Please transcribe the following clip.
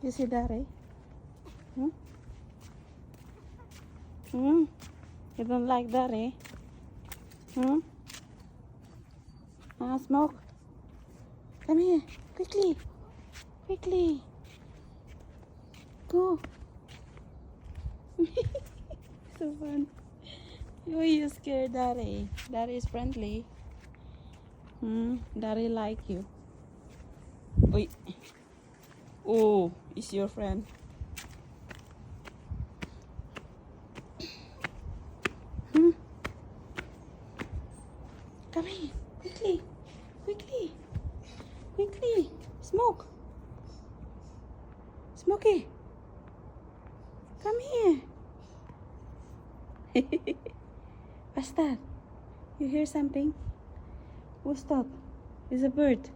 You see Daddy? Hmm? Hmm? You don't like Daddy? Hmm? Smoke? Come here. Quickly. Quickly. Go. So fun. Oh, you scared Daddy. Daddy is friendly. Daddy like you. Oi. Oh, it's your friend. Hmm? Come here. Quickly. Quickly. Quickly. Smoke. Smokey. Come here. What's that? You hear something? What's that? It's a bird.